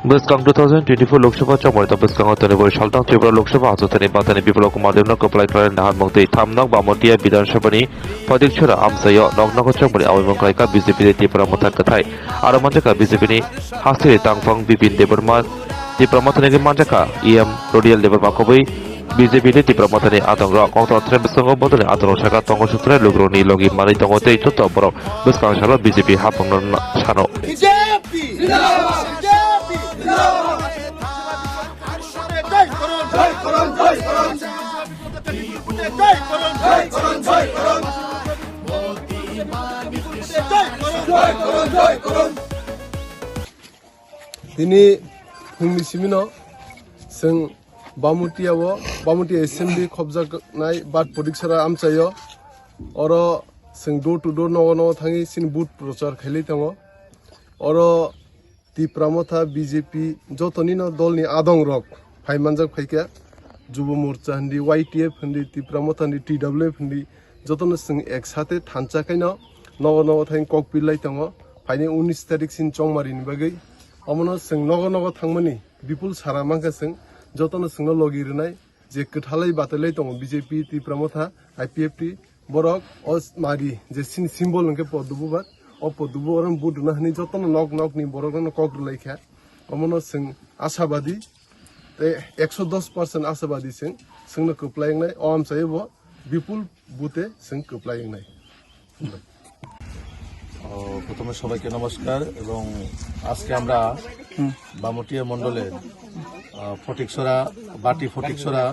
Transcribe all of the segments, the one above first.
Buskang 2024 Loksaha Chongmari Buskang Tonibor Shaltang Tripura Loksaha Asotani Batani Bipolok Kumar Devnak Koplai Klaran Nahan Mongtei Thamnak Bamotia Bidhan Sabhani Phatik Chora Amsayo Noknako Chongmari Awimong Klaika BJP Tripura Mothak Kathai Aro Manjaka BJP ni Hasiri Tangfang Bipin Deborma Tripura Mothani Manjaka EM Rodial Deborma Kobai BJP ni Tripura Mothani Atong Rok Kongtatre Buskang Mothani Atong Saka Tongo Sutra Lugroni Logi Mari Tongotei Choto Borok Buskang Shala BJP Hapong Sano Ini fungni simino sing Bamutia assembly khobja nai bat podiksara amchayo oro sing door to door no thangi sin boot prochar kheli tango oro Tripura Motha BJP jotoni no dolni adong rok phaimanjak phaika Jubo Morcha handi YTF handi Tripura Motha handi TWF handi jotono sing eksate thanchakaino nogo thaing kokpilai tango phaine 19 tarik sin chongmari ni bagai amono sing nogo thangmani bipul sara mangka sing jotono singno logi rinai je kuthalai batelai tango BJP Tripura Motha IPFT borok os mari je sin symbol ngke podubu bat o podubu oram buduna hani jotono nok ni borok no kokru laikha amono sing ashabadi 110% आशावादी सिंह कुपलायंग नाय ओम साहेब विपुल बुते सिंह कुपलायंग नाय প্রথমে সবাইকে নমস্কার এবং আজকে আমরা বামুটিয়া মণ্ডলের ফটিকছড়া বাটি ফটিকছড়া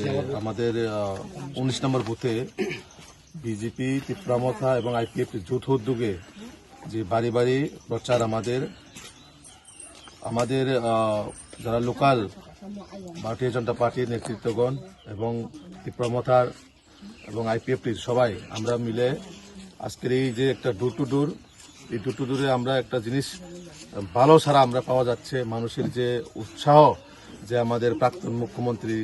যে আমাদের 19 নম্বর বুথে বিজেপি ত্রিপুরা মথা এবং আইপিএফ যৌথ উদ্যোগে যে বাড়ি বাড়ি প্রচার আমাদের যারা লোকাল ভারতীয় জনতা পার্টির নেতৃত্বগণ এবং ত্রিপুরা মথার এবং আইপিএফটির সবাই আমরা মিলে আজকের এই যে একটা ডোর টু ডোরে আমরা একটা জিনিস ভালো সারা আমরা পাওয়া যাচ্ছে মানুষের যে উৎসাহ যে আমাদের প্রাক্তন মুখ্যমন্ত্রী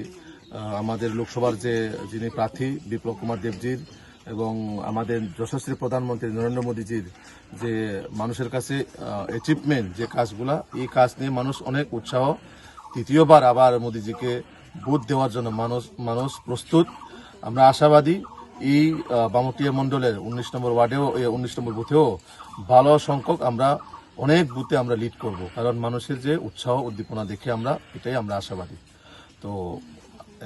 আমাদের লোকসভার যে যিনি প্রার্থী বিপ্লব কুমার দেবজির এবং আমাদের যশস্বী প্রধানমন্ত্রী নরেন্দ্র মোদীজির যে মানুষের কাছে অ্যাচিভমেন্ট যে কাজগুলা এই কাজ নিয়ে মানুষ অনেক উৎসাহ তৃতীয়বার আবার মোদীজিকে ভোট দেওয়ার জন্য মানুষ প্রস্তুত আমরা আশাবাদী এই বামুটিয়া মণ্ডলের 19 নম্বর ওয়ার্ডেও 19 নম্বর বুথেও ভালো সংখ্যক আমরা অনেক বুথে আমরা লিড করব কারণ মানুষের যে উৎসাহ উদ্দীপনা দেখে এটাই আমরা আশাবাদী তো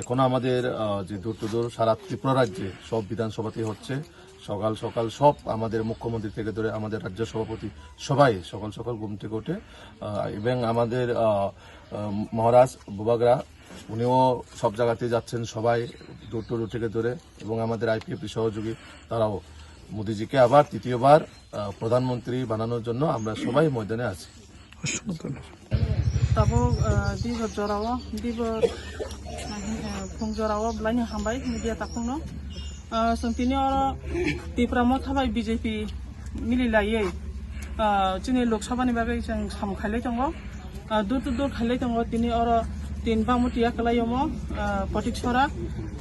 এখন আমাদের যে ডোর টু ডোর সারা ত্রিপুরা রাজ্যে সব বিধানসভাতে হচ্ছে সকাল সব আমাদের মুখ্যমন্ত্রী থেকে ধরে আমাদের রাজ্য সভাপতি সবাই সকাল ঘুম থেকে ওঠে এবং আমাদের মহারাজ বুবাগরা উনিও সব জায়গাতে যাচ্ছেন সবাই ডোর টু ডোর থেকে ধরে এবং আমাদের আইপিএফটি সহযোগী তারাও মোদীজিকে আবার তৃতীয়বার প্রধানমন্ত্রী বানানোর জন্য আমরা সবাই ময়দানে আছি তারপর দিব জরাও দিব ফং জরাও ব্লাইনি হামবাই মিডিয়া তাকনো संतिनि और Tripura Motha बाय BJP मिलिलायै जोंनि लोकसभानि बागै जों सामखायलाय दङ दूर टू दूर खायलाय दङ दिनै और तीन बामुटिया कलायमो फटिकछरा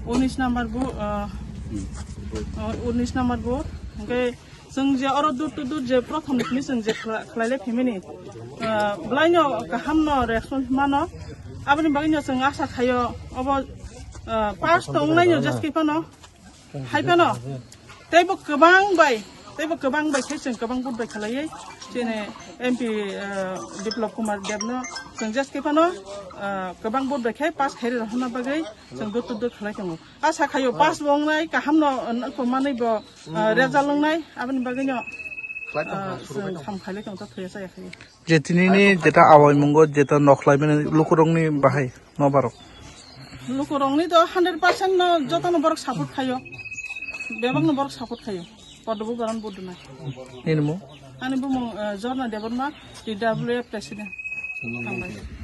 19 नम्बर बु ओमफ्राय जों जे और दूर टू दूर जे प्रथमनिफ्राय जों जे खायलाय फेमिनि ब्लाइनो गाहामनो रेसपन्स मानो आबनि बागैनो जों आसा थायो अब पास दंलायनो जसकिपानो हाइपानो तैबो गोबां बाय जों गोबां बुट बाय खालायै जेने एमपि बिप्लब कुमार देबनो जों जसकिपानो गोबां बुट बायखाय पास खायरे रहना बागै जों दुट दुट खालाय दङ आसा खायो पास बंनाय गाहामनो नखौ मानैबो रेजाल्ट लंनाय आबनि बागैनो जों सामखायलाय दङ ता थैया जायाखै जेतिनि जेता आवाय मंगो जेता नखलायमाने लुकुरंनि बाहाय नबारक लुकुरंनि तो 100% जतन बरक सापोर्ट खायो बेबांनो बरक सापोर्ट खायो पदबो गरान बुदुना निनमो आनि बुमो जर्ना देबरमा DWF प्रेसिडेन्ट